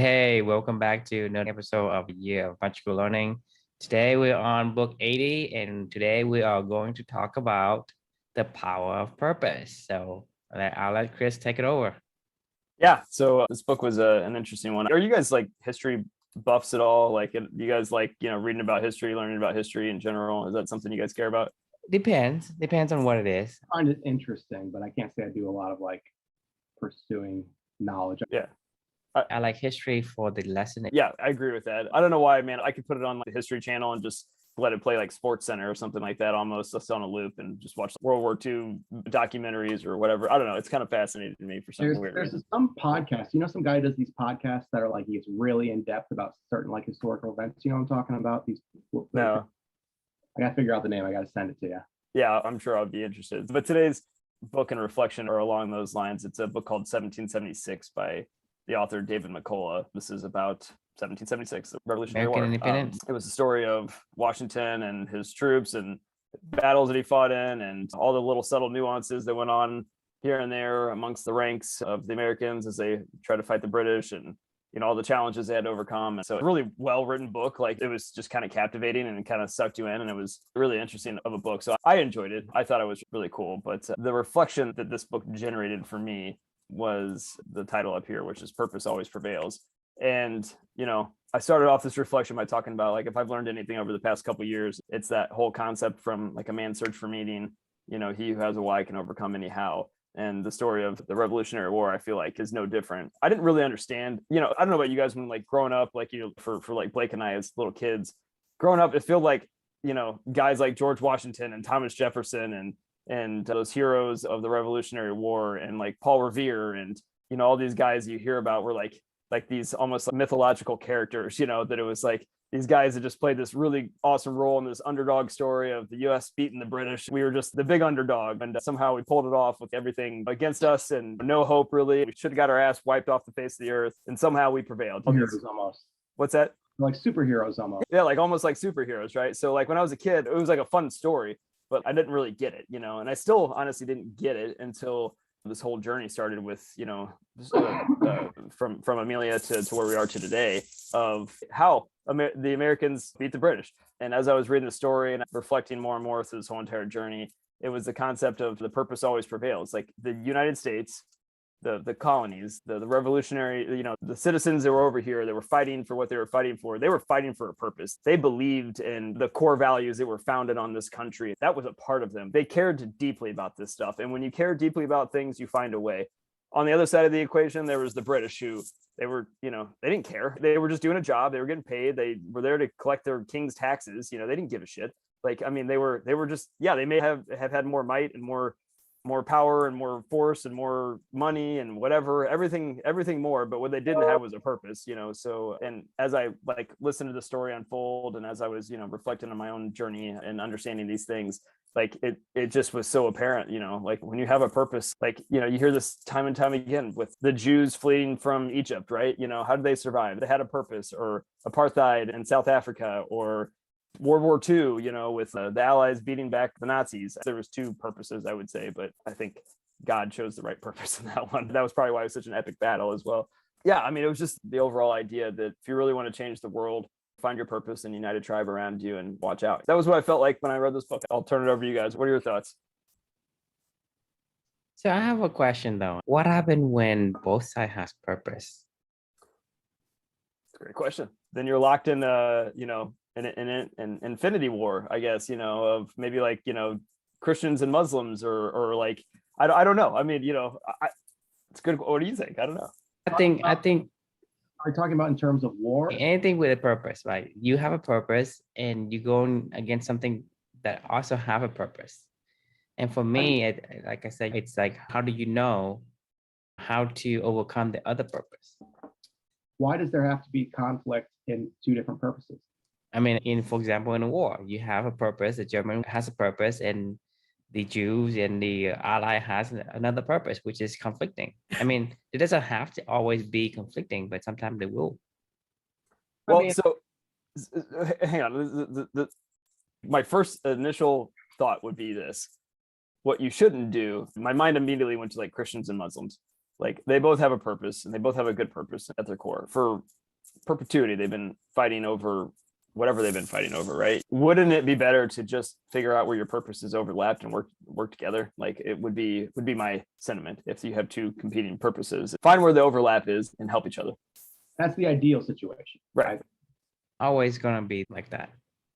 Hey, welcome back to another episode of the Year of Magical Learning. Today we're on book 80, and today we are going to talk about the power of purpose. I'll let Chris take it over. Yeah, so this book was an interesting one. Are you guys like history buffs at all? Like, you guys like, reading about history, learning about history in general? Is that something you guys care about? Depends on what it is. I find it interesting, but I can't say I do a lot of like pursuing knowledge. Yeah. I like history for the lesson. Yeah, I agree with that. I don't know why, man. I could put it on like the History Channel and just let it play like Sports Center or something like that, almost just on a loop, and just watch World War II documentaries or whatever. I don't know. It's kind of fascinating to me for some weird reason. There's some podcasts, some guy does these podcasts that are like, he gets really in depth about certain like historical events. You know what I'm talking about? No. I gotta figure out the name. I gotta send it to you. Yeah, I'm sure I'll be interested. But today's book and reflection are along those lines. It's a book called 1776 by the author David McCullough. This is about 1776, the Revolutionary War. Independence. It was the story of Washington and his troops and battles that he fought in, and all the little subtle nuances that went on here and there amongst the ranks of the Americans as they tried to fight the British, and all the challenges they had to overcome. And so a really well-written book. Like, it was just kind of captivating and it kind of sucked you in, and it was really interesting of a book. So I enjoyed it. I thought it was really cool. But the reflection that this book generated for me was the title up here, which is Purpose Always Prevails. And, I started off this reflection by talking about, like, if I've learned anything over the past couple of years, it's that whole concept from like a man's search for meaning, he who has a why can overcome any how. And the story of the Revolutionary War, I feel like, is no different. I didn't really understand, I don't know about you guys, when like growing up, like, for like Blake and I as little kids, growing up, it felt like, guys like George Washington and Thomas Jefferson and those heroes of the Revolutionary War, and like Paul Revere, and all these guys you hear about were like these almost like mythological characters, that it was like these guys that just played this really awesome role in this underdog story of the US beating the British. We were just the big underdog, and somehow we pulled it off with everything against us and no hope, really. We should have got our ass wiped off the face of the earth, and somehow we prevailed. Heroes almost. What's that? Like superheroes almost. Yeah, like almost like superheroes, right? So like when I was a kid, it was like a fun story, but I didn't really get it, and I still honestly didn't get it until this whole journey started with, from Amelia to where we are to today, of how the Americans beat the British. And as I was reading the story and reflecting more and more through this whole entire journey, it was the concept of the purpose always prevails. Like the United States, the colonies, the revolutionary, the citizens that were over here that were fighting for what they were fighting for, they were fighting for a purpose. They believed in the core values that were founded on this country. That was a part of them. They cared deeply about this stuff. And when you care deeply about things, you find a way. On the other side of the equation, there was the British, who they were, they didn't care. They were just doing a job. They were getting paid. They were there to collect their king's taxes. They didn't give a shit. Like, I mean, they were just, yeah, they may have had more might and more power and more force and more money and whatever, everything more, but what they didn't have was a purpose. So, and as I like listened to the story unfold, and as I was reflecting on my own journey and understanding these things, like it just was so apparent, like when you have a purpose, like, you hear this time and time again with the Jews fleeing from Egypt, right? How did they survive? They had a purpose. Or apartheid in South Africa, or World War II, with the Allies beating back the Nazis. There was two purposes, I would say, but I think God chose the right purpose in that one. That was probably why it was such an epic battle as well. Yeah, I mean, it was just the overall idea that if you really want to change the world, find your purpose and unite a tribe around you and watch out. That was what I felt like when I read this book. I'll turn it over to you guys. What are your thoughts? So I have a question though. What happened when both sides has purpose? That's a great question. Then you're locked in, an infinity war, I guess, of maybe like, Christians and Muslims, or like, I don't know. I mean, it's good. What do you think? I don't know. I think Are you talking about in terms of war? anything with a purpose, right? You have a purpose and you go against something that also have a purpose. And for me, like I said, it's like, how do you know how to overcome the other purpose? Why does there have to be conflict in two different purposes? I mean, for example, in a war, you have a purpose. The German has a purpose, and the Jews and the ally has another purpose, which is conflicting. I mean, it doesn't have to always be conflicting, but sometimes they will. Well, so hang on. My first initial thought would be this: what you shouldn't do. My mind immediately went to like Christians and Muslims. Like they both have a purpose, and they both have a good purpose at their core. For perpetuity, they've been fighting over whatever they've been fighting over, right? Wouldn't it be better to just figure out where your purposes overlapped and work together? Like it would be my sentiment. If you have two competing purposes, find where the overlap is and help each other. That's the ideal situation. Right. Always gonna be like that.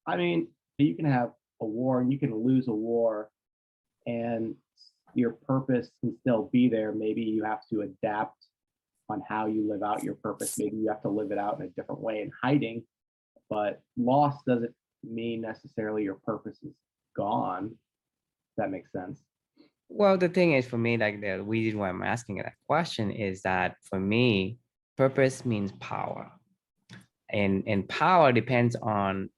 I mean, you can have a war and you can lose a war and your purpose can still be there. Maybe you have to adapt on how you live out your purpose. Maybe you have to live it out in a different way in hiding, but loss doesn't mean necessarily your purpose is gone. If that makes sense. Well, the thing is for me, like the reason why I'm asking that question is that for me, purpose means power. And power depends on,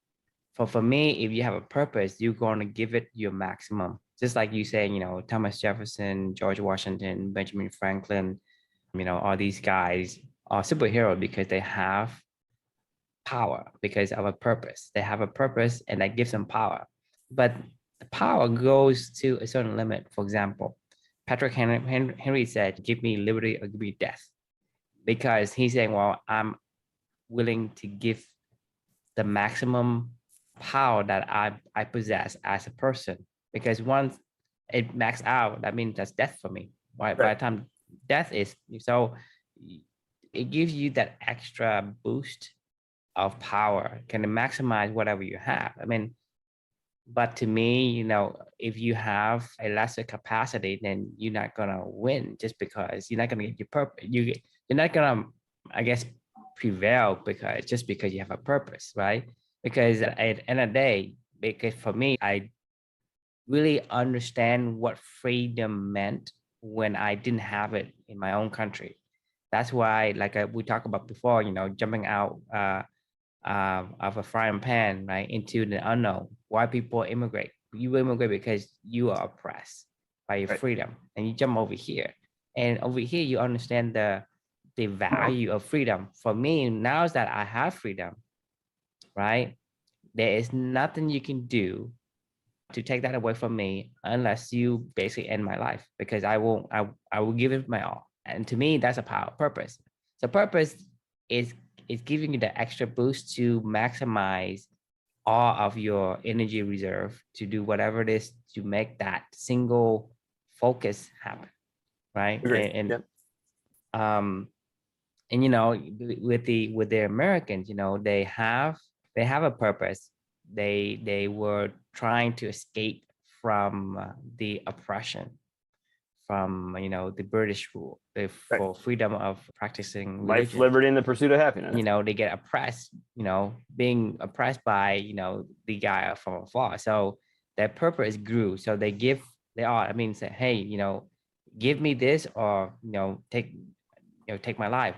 for me, if you have a purpose, you're going to give it your maximum. Just like you say, Thomas Jefferson, George Washington, Benjamin Franklin, all these guys are superheroes because they have power, because of a purpose. They have a purpose and that gives them power. But the power goes to a certain limit. For example, Patrick Henry said, give me liberty or give me death. Because he's saying, well, I'm willing to give the maximum power that I possess as a person. Because once it maxes out, that means that's death for me. Right? By the time death is, so it gives you that extra boost of power, can maximize whatever you have. I mean, but to me, if you have a lesser capacity, then you're not gonna win just because you're not gonna get your purpose. You're not gonna, I guess, prevail because you have a purpose, right? Because at the end of the day, because for me, I really understand what freedom meant when I didn't have it in my own country. That's why, like we talked about before, jumping out of a frying pan, right, into the unknown. Why people immigrate? You immigrate because you are oppressed by your freedom, and you jump over here. And over here, you understand the value of freedom. For me, now that I have freedom, right, there is nothing you can do to take that away from me unless you basically end my life, because I will give it my all. And to me, that's a purpose. So purpose is giving you the extra boost to maximize all of your energy reserve to do whatever it is to make that single focus happen, right? And with the Americans, they have a purpose. They were trying to escape from the oppression, from the British rule, for freedom of practicing life, religion. liberty, and the pursuit of happiness. They get oppressed, being oppressed by the guy from afar. So their purpose grew. So they say, hey, give me this, or take my life.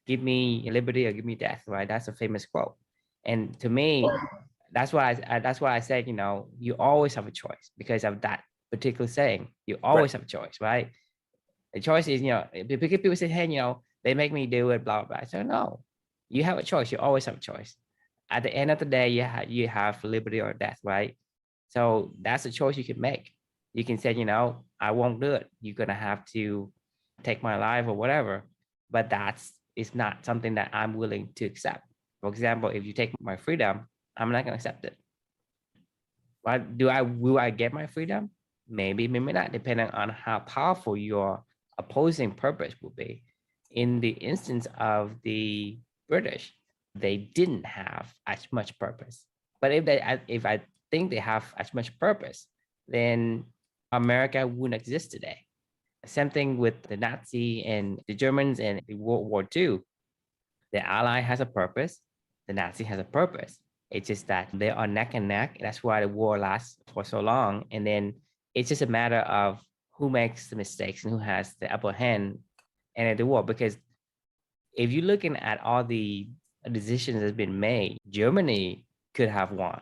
Give me liberty or give me death. Right? That's a famous quote. And to me, that's why I said, you always have a choice because of that particular saying. You always have a choice, right? The choice is, because people say, hey, they make me do it, blah, blah, blah. So no, you have a choice. You always have a choice. At the end of the day, you have liberty or death, right? So that's a choice you can make. You can say, I won't do it. You're going to have to take my life or whatever. But it's not something that I'm willing to accept. For example, if you take my freedom, I'm not going to accept it. But will I get my freedom? Maybe, maybe not, depending on how powerful your opposing purpose will be. In the instance of the British, they didn't have as much purpose. But if I think they have as much purpose, then America wouldn't exist today. Same thing with the Nazi and the Germans and the World War II. The Ally has a purpose. The Nazi has a purpose. It's just that they are neck and neck. That's why the war lasts for so long. And then it's just a matter of who makes the mistakes and who has the upper hand in the war. Because if you're looking at all the decisions that's been made, Germany could have won.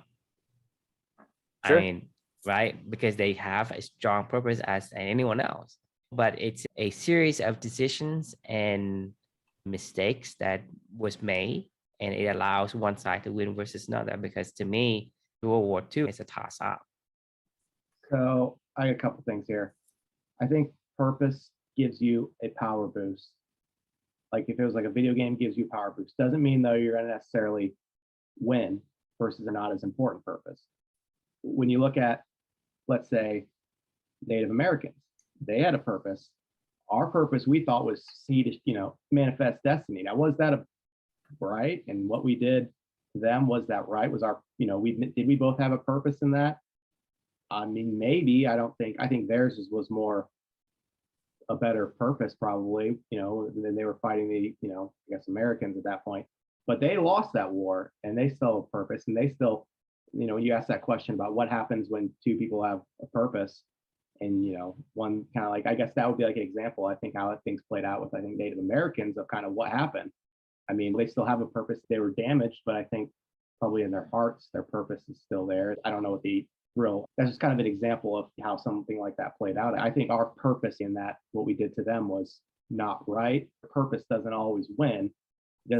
Sure. I mean, right? Because they have a strong purpose as anyone else. But it's a series of decisions and mistakes that was made, and it allows one side to win versus another. Because to me, World War II is a toss-up. So I got a couple things here. I think purpose gives you a power boost. Like if it was like a video game gives you a power boost, doesn't mean though you're going to necessarily win versus a not as important purpose. When you look at, let's say, Native Americans, they had a purpose. Our purpose we thought was see to, manifest destiny. Now, was that right? And what we did to them, was that right? Was our, did we both have a purpose in that? I mean, maybe. I think theirs was more a better purpose, probably, than they were fighting the, I guess Americans at that point. But they lost that war and they still have a purpose. And they still, you ask that question about what happens when two people have a purpose. And, one kind of like, I guess that would be like an example, I think, how things played out with, I think, Native Americans of kind of what happened. I mean, they still have a purpose. They were damaged, but I think probably in their hearts, their purpose is still there. I don't know what that's just kind of an example of how something like that played out. I think our purpose in that, what we did to them was not right. Purpose doesn't always win.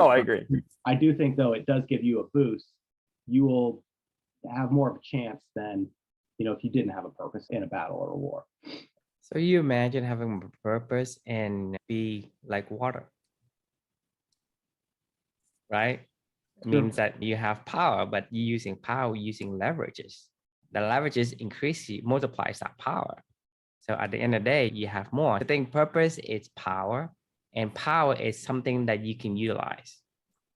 I agree. I do think, though, it does give you a boost. You will have more of a chance than, if you didn't have a purpose in a battle or a war. So you imagine having a purpose and be like water, right? It means that you have power, but you're using power using leverages. The leverages multiplies that power. So at the end of the day, you have more. I think purpose is power, and power is something that you can utilize.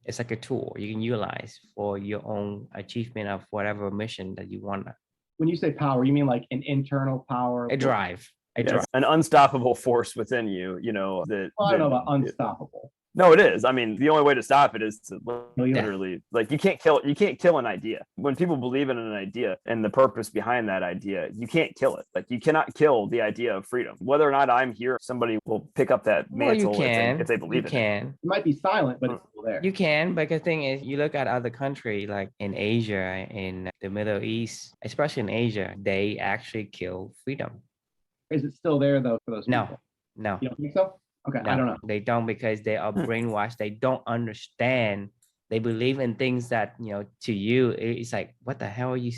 It's like a tool you can utilize for your own achievement of whatever mission that you want. When you say power, you mean like an internal power? A drive. An unstoppable force within you, that. Well, I don't know about unstoppable. No, it is. I mean, the only way to stop it is to literally, like, you can't kill an idea. When people believe in an idea and the purpose behind that idea, you can't kill it. Like, you cannot kill the idea of freedom. Whether or not I'm here, somebody will pick up that mantle if they believe in it. It might be silent, but it's still there. You can, but the thing is, you look at other countries like in Asia, in the Middle East, especially in Asia, they actually kill freedom. Is it still there, though, for those people? No. You don't think so? Okay, No, I don't know. They don't, because they are brainwashed. They don't understand. They believe in things that, to you, it's like, what the hell are you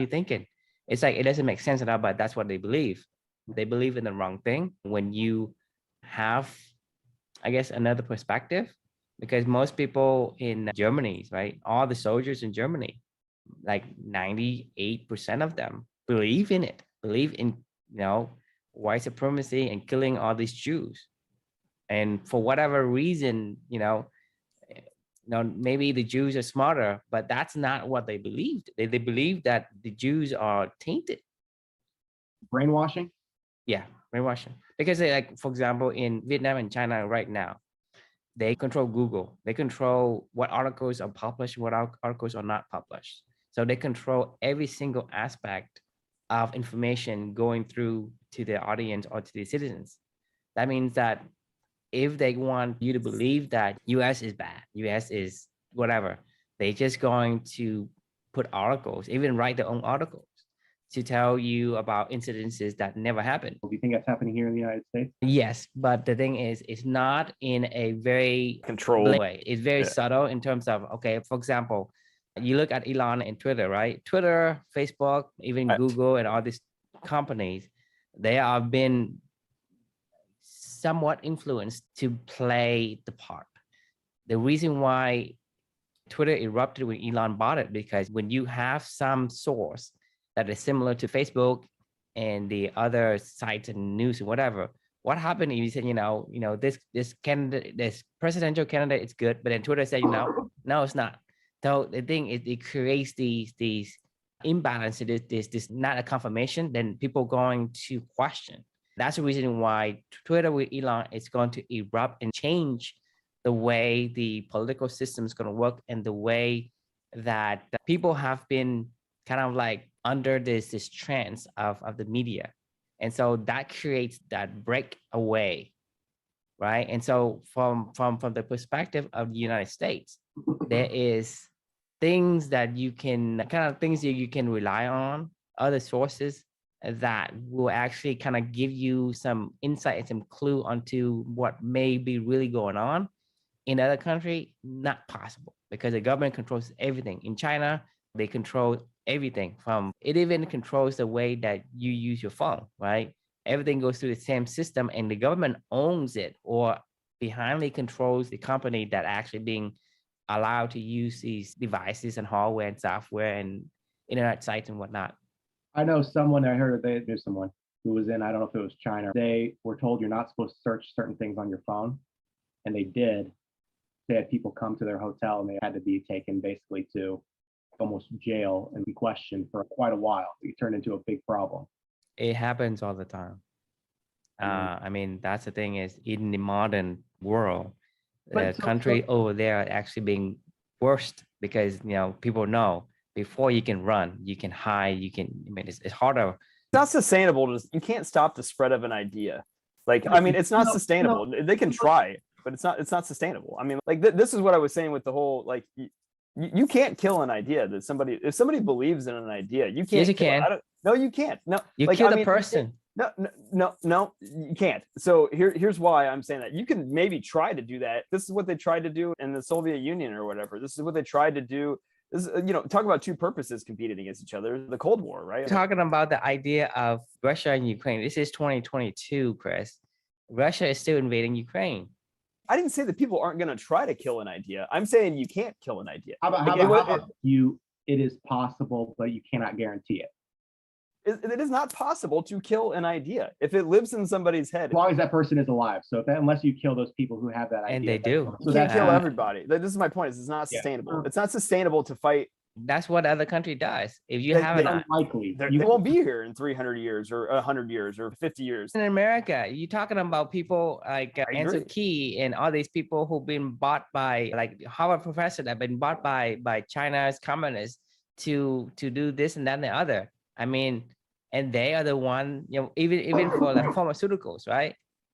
thinking? It's like, it doesn't make sense at all, but that's what they believe. They believe in the wrong thing. When you have, I guess, another perspective, because most people in Germany, right, all the soldiers in Germany, like 98% of them believe in white supremacy and killing all these Jews. And for whatever reason, maybe the Jews are smarter, but that's not what they believed. They believe that the Jews are tainted. Brainwashing? Yeah, brainwashing. Because for example, in Vietnam and China right now, they control Google. They control what articles are published, what articles are not published. So they control every single aspect of information going through to the audience or to the citizens. That means that if they want you to believe that US is bad, US is whatever, they're just going to put articles, even write their own articles to tell you about incidences that never happened. Do you think that's happening here in the United States? Yes, but the thing is, it's not in a very controlled way. It's very subtle in terms of, okay, for example, you look at Elon and Twitter, right? Twitter, Facebook, even Google and all these companies, they have been somewhat influenced to play the part. The reason why Twitter erupted when Elon bought it, because when you have some source that is similar to Facebook and the other sites and news and whatever, what happened if you said, this candidate, this presidential candidate is good, but then Twitter said, no, it's not. So the thing is, it creates these imbalances, this not a confirmation, then people going to question. That's the reason why Twitter with Elon is going to erupt and change the way the political system is going to work, and the way that people have been kind of like under this trance of the media. And so that creates that breakaway, right? And so from the perspective of the United States, there is things that you can rely on, other sources that will actually kind of give you some insight and some clue onto what may be really going on. In other country, not possible, because the government controls everything. In China, they control everything. It even controls the way that you use your phone, right? everything goes through the same system, and the government owns it or behindly controls the company that actually being allowed to use these devices and hardware and software and internet sites and whatnot. I know someone, I heard they knew someone who was in, I don't know if it was China. They were told you're not supposed to search certain things on your phone. And they did. They had people come to their hotel and they had to be taken basically to almost jail and be questioned for quite a while. It turned into a big problem. It happens all the time. I mean, that's the thing is in the modern world, the country over there are actually being worst because, you know, people know before you can run, you can hide, you can, I mean, it's harder. It's not sustainable. You can't stop the spread of an idea. Like, I mean, it's not sustainable. They can try, but it's not sustainable. I mean, like this is what I was saying with the whole, like, you can't kill an idea that if somebody believes in an idea, you can't. Yes, you can. No, you can't. No, you like, kill the person. No, you can't. So here's why I'm saying that. You can maybe try to do that. This is what they tried to do in the Soviet Union or whatever. This is what they tried to do. This is, you know, talk about two purposes competing against each other. The Cold War, right? Talking about the idea of Russia and Ukraine. This is 2022, Chris. Russia is still invading Ukraine. I didn't say that people aren't going to try to kill an idea. I'm saying you can't kill an idea. How about it is possible, but you cannot guarantee it. It is not possible to kill an idea if it lives in somebody's head. As long as that person is alive. So unless you kill those people who have that idea. And they do. So you can't kill everybody. This is my point. It's not sustainable. Yeah. It's not sustainable to fight. That's what other country does. If you have it, unlikely. They won't be here in 300 years or 100 years or 50 years. In America, you're talking about people like Ansel Key and all these people who've been bought by, like Harvard professor that have been bought by China's communists to do this and that and the other. I mean, and they are the one, you know, even for the pharmaceuticals, right?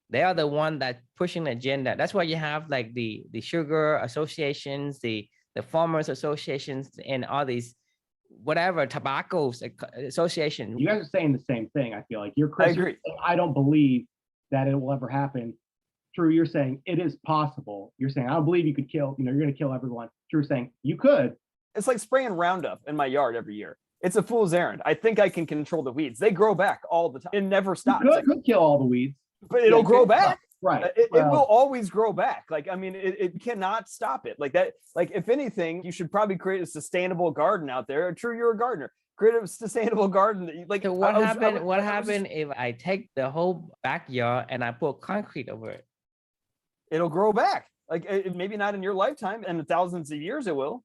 They are the one that pushing the agenda. That's why you have like the sugar associations, the farmers associations, and all these whatever tobacco associations. You guys are saying the same thing. I feel like I agree. I don't believe that it will ever happen. True, you're saying it is possible. You're saying I don't believe you could kill. You know, you're going to kill everyone. True, saying you could. It's like spraying Roundup in my yard every year. It's a fool's errand. I think I can control the weeds. They grow back all the time. It never stops. You could kill all the weeds, but it'll grow back. Right. It will always grow back. Like, I mean, it cannot stop it. Like that. Like, if anything, you should probably create a sustainable garden out there. True, you're a gardener. Create a sustainable garden. That like, so what happened if I take the whole backyard and I put concrete over it? It'll grow back. Like, maybe not in your lifetime, and in thousands of years it will.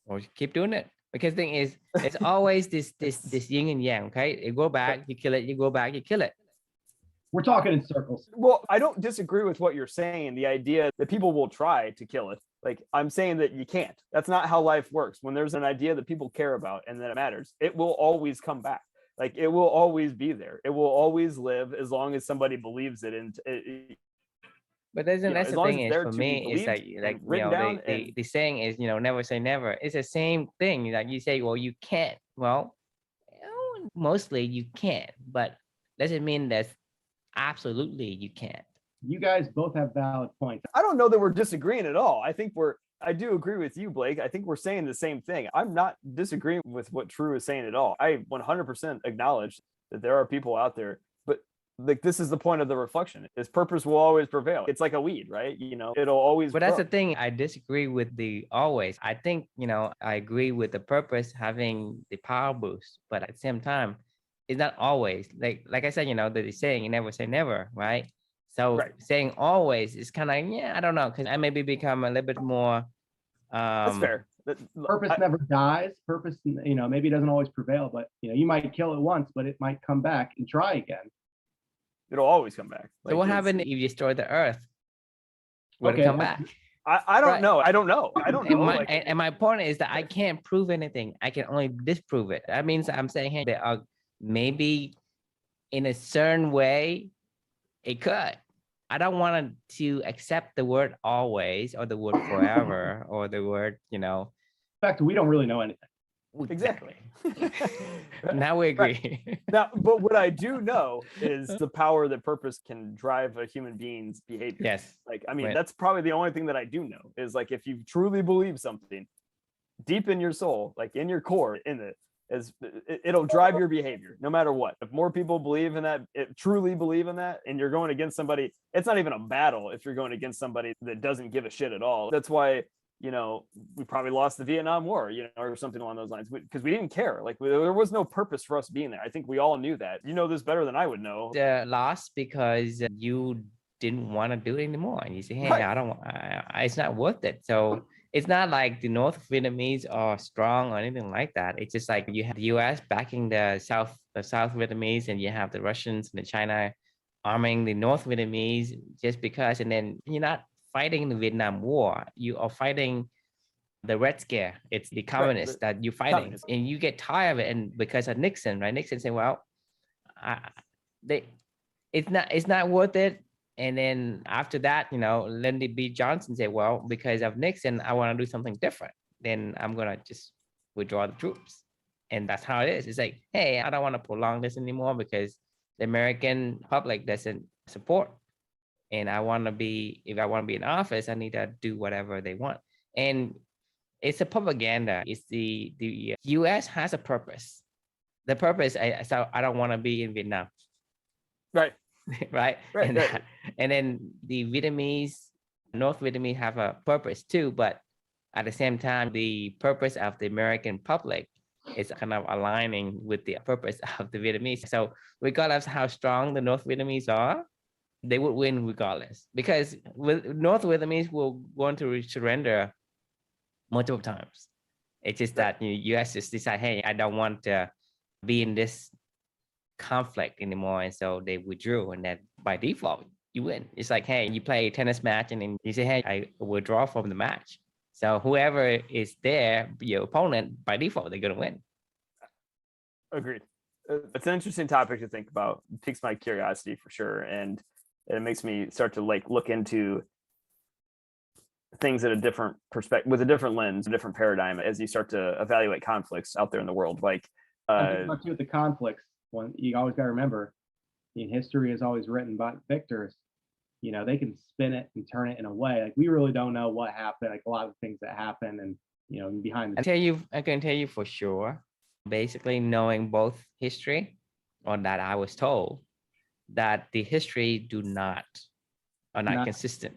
Or keep doing it. Because the thing is, it's always this yin and yang, okay? You go back, you kill it, you go back, you kill it. We're talking in circles. Well, I don't disagree with what you're saying, the idea that people will try to kill it. Like, I'm saying that you can't. That's not how life works. When there's an idea that people care about and that it matters, it will always come back. Like, it will always be there. It will always live as long as somebody believes it. And but that's the thing is, for me, it's like you know, the saying is, you know, never say never. It's the same thing. Like you say, well, you can't. Well, mostly you can't, but doesn't mean that absolutely you can't. You guys both have valid points. I don't know that we're disagreeing at all. I do agree with you, Blake. I think we're saying the same thing. I'm not disagreeing with what True is saying at all. I 100% acknowledge that there are people out there. Like, this is the point of the reflection, is purpose will always prevail. It's like a weed, right? You know, it'll always But that's the thing. I disagree with the always. I think, you know, I agree with the purpose having the power boost, but at the same time, it's not always. Like I said, you know, the saying, you never say never, right? So saying always is kind of, I don't know, because I maybe become a little bit more that's fair. Purpose never dies. Purpose, you know, maybe it doesn't always prevail, but you know, you might kill it once, but it might come back and try again. It'll always come back. Like, so what happened if you destroy the earth? Will it come back? I don't know. I don't know. And my point is that I can't prove anything. I can only disprove it. That means I'm saying, hey, there are maybe in a certain way, it could. I don't want to accept the word always or the word forever or the word, you know. In fact, we don't really know anything. Exactly. Now we agree. Now, but what I do know is the power that purpose can drive a human being's behavior. Yes. Like, I mean, that's probably the only thing that I do know is, like, if you truly believe something deep in your soul, like in your core, in it, It'll drive your behavior no matter what. If more people believe in that, truly believe in that, and you're going against somebody, it's not even a battle if you're going against somebody that doesn't give a shit at all. That's why, we probably lost the Vietnam War, or something along those lines, because we didn't care. Like, there was no purpose for us being there. I think we all knew that. You know this better than I would know. Lost because you didn't want to do it anymore, and you say, hey, Right. it's not worth it. So it's not like the North Vietnamese are strong or anything like that. It's just like you have the US backing the South Vietnamese, and you have the Russians and the China arming the North Vietnamese just because, and then you're not fighting the Vietnam War. You are fighting the Red Scare. It's the communists that you're fighting, and you get tired of it. And because of Nixon, right? Nixon said, well, it's not worth it. And then after that, Lyndon B. Johnson said, well, because of Nixon, I want to do something different. Then I'm going to just withdraw the troops. And that's how it is. It's like, hey, I don't want to prolong this anymore because the American public doesn't support. And if I want to be in office, I need to do whatever they want. And it's a propaganda. It's the US has a purpose. The purpose, so I don't want to be in Vietnam. Right. right. And then the North Vietnamese have a purpose too, but at the same time, the purpose of the American public is kind of aligning with the purpose of the Vietnamese. So regardless of how strong the North Vietnamese are, they would win regardless, because North Vietnamese will want to surrender multiple times. It's just that the US just decide, hey, I don't want to be in this conflict anymore, and so they withdrew, and then by default you win. It's like, hey, you play a tennis match and then you say, hey, I withdraw from the match, so whoever is there, your opponent, by default they're going to win. Agreed. It's an interesting topic to think about. It piques my curiosity for sure, and it makes me start to look into things at a different perspective, with a different lens, a different paradigm, as you start to evaluate conflicts out there in the world. Like about with the conflicts, one you always got to remember, history is always written by victors. They can spin it and turn it in a way. Like, we really don't know what happened, like a lot of things that happen, and behind the I can tell you for sure, basically knowing both history, or that I was told that the history are not consistent.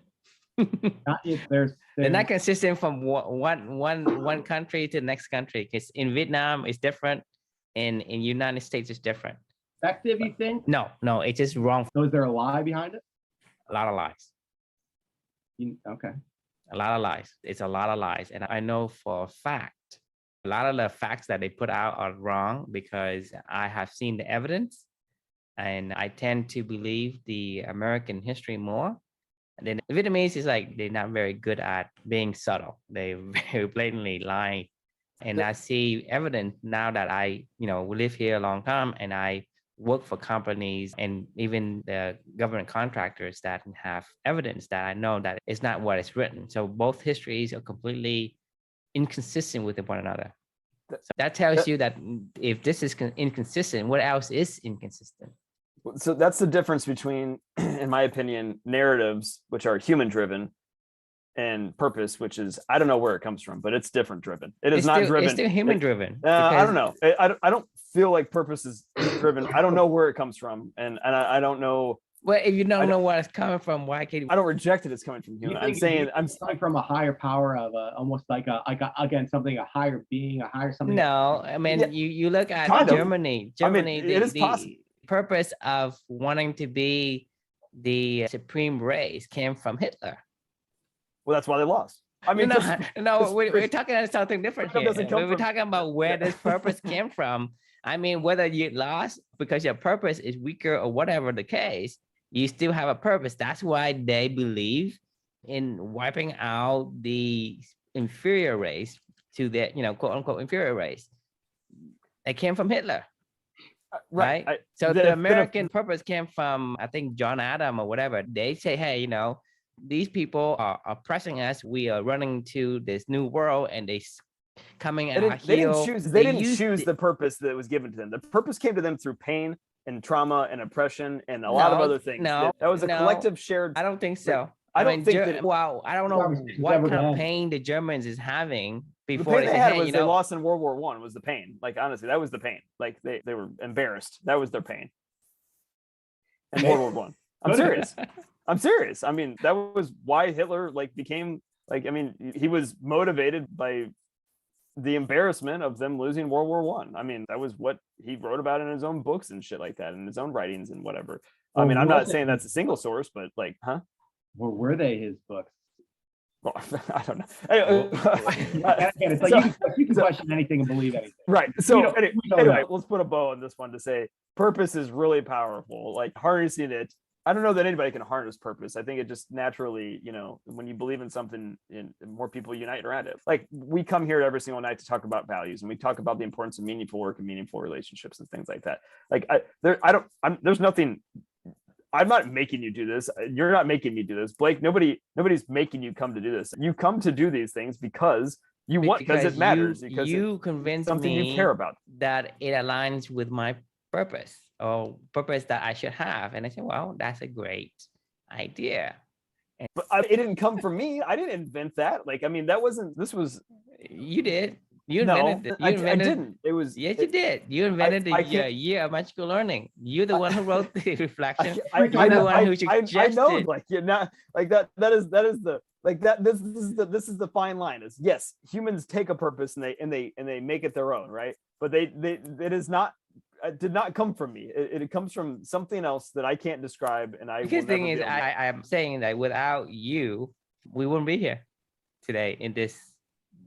They're not consistent from one country to the next country, because in Vietnam it's different, and in United States it's different. Effective, you think? No, it's just wrong. So is there a lie behind it? A lot of lies. Okay. A lot of lies. It's a lot of lies. And I know for a fact, a lot of the facts that they put out are wrong, because I have seen the evidence, and I tend to believe the American history more. And then the Vietnamese is like, they're not very good at being subtle. They very blatantly lie. And I see evidence now that I, live here a long time, and I work for companies and even the government contractors that have evidence that I know that it's not what is written. So both histories are completely inconsistent with one another. So that tells you that if this is inconsistent, what else is inconsistent? So that's the difference between, in my opinion, narratives, which are human driven, and purpose, which is, I don't know where it comes from, but it's different driven. It's not driven. It's still human driven. I don't know. I don't feel like purpose is driven. I don't know where it comes from, and I don't know. Well, if you don't know where it's coming from, why can't you? I don't reject it. It's coming from human. I'm saying I'm coming from a higher power of almost like a higher being, a higher something. No, I mean, you look at Germany. Germany, it is possible. Purpose of wanting to be the supreme race came from Hitler. Well, that's why they lost. I mean, we're talking about something different here. We're talking about where this purpose came from. I mean, whether you lost because your purpose is weaker or whatever the case, you still have a purpose. That's why they believe in wiping out the inferior race to the, quote unquote, inferior race. It came from Hitler. Right. So the American purpose came from, I think, John Adam or whatever. They say, hey, these people are oppressing us. We are running to this new world, and they coming at our heel. They didn't choose the purpose that was given to them. The purpose came to them through pain and trauma and oppression and a lot of other things. That was a collective shared. I don't think so. I don't think that well, I don't know Conversation's what never kind gonna of end. pain the Germans is having the before pain they they say, had hey, was you they know, lost in World War One was the pain. Like, honestly, that was the pain. Like they were embarrassed. That was their pain. And World War One. I'm serious. I'm serious. I mean, that was why Hitler like became like, I mean, he was motivated by the embarrassment of them losing World War One. I mean, that was what he wrote about in his own books and shit like that, in his own writings and whatever. I mean, I'm not saying that's a single source, but like, huh? Or were they his books? Well, I don't know. Anyway, Again, it's like you can question anything and believe anything. right. So we don't anyway, know. let's put a bow on this one to say purpose is really powerful. Like harnessing it. I don't know that anybody can harness purpose. I think it just naturally, you know, when you believe in something, more people unite around it. Like we come here every single night to talk about values, and we talk about the importance of meaningful work and meaningful relationships and things like that. Like there's nothing. I'm not making you do this. You're not making me do this. Blake, nobody's making you come to do this. You come to do these things because you want, because it matters, because you convinced something me you care about. that it aligns with my purpose or purpose that I should have. And I said, well, that's a great idea. But it didn't come from me. I didn't invent that. Like, I mean, this was. You did. You No, invented it. I didn't. It was. Yes, you did. You invented the year of magical learning. You're the one who wrote the reflection. I know, it. like you're not like that. That is the like that. This is the fine line. Is yes, humans take a purpose and they make it their own, right? But it is not. It did not come from me. It comes from something else that I can't describe. And I. Because the thing is, I am saying that without you, we wouldn't be here today in this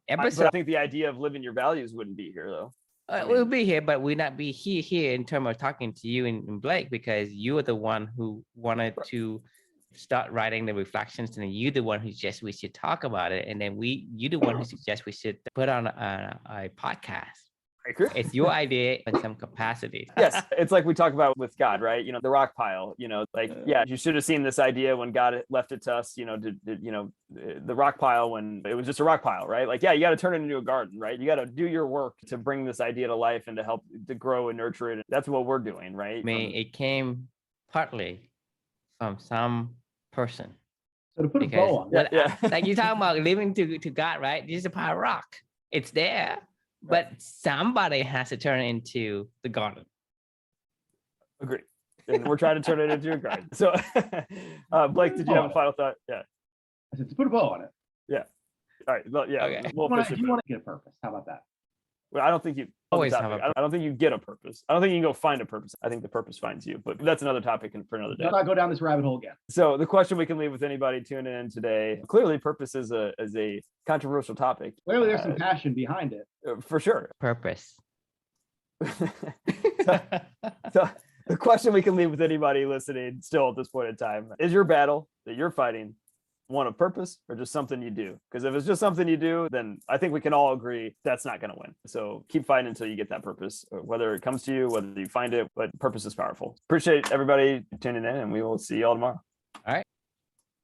episode. But I think the idea of living your values wouldn't be here, though. We'll be here, but we'll not be here in terms of talking to you and Blake, because you are the one who wanted to start writing the reflections, and then you the one who suggests we should talk about it, and then you the one who suggests we should put on a podcast. It's your idea in some capacity. Yes, it's like we talk about with God, right? You know, the rock pile. You know, like you should have seen this idea when God left it to us. You know, the rock pile when it was just a rock pile, right? Like, you got to turn it into a garden, right? You got to do your work to bring this idea to life and to help to grow and nurture it. That's what we're doing, right? I mean, it came partly from some person. So to put a bow on, like you're talking about living to God, right? This is a pile of rock. It's there. But somebody has to turn it into the garden. Agreed. And we're trying to turn it into a garden. So, Blake, did you have a final thought? Yeah. I said to put a bow on it. Yeah. All right. Well, yeah. Okay. We'll You want to get a purpose? How about that? Well, I don't think you always have I don't think you get a purpose. I don't think you can go find a purpose. I think the purpose finds you. But that's another topic for another day. Let's not go down this rabbit hole again. So the question we can leave with anybody tuning in today: clearly, purpose is a controversial topic. Clearly, there's some passion behind it. For sure. Purpose. So the question we can leave with anybody listening still at this point in time: is your battle that you're fighting one of purpose or just something you do? Because if it's just something you do, then I think we can all agree that's not going to win. So keep fighting until you get that purpose, whether it comes to you, whether you find it, but purpose is powerful. Appreciate everybody tuning in, and we will see you all tomorrow. All right.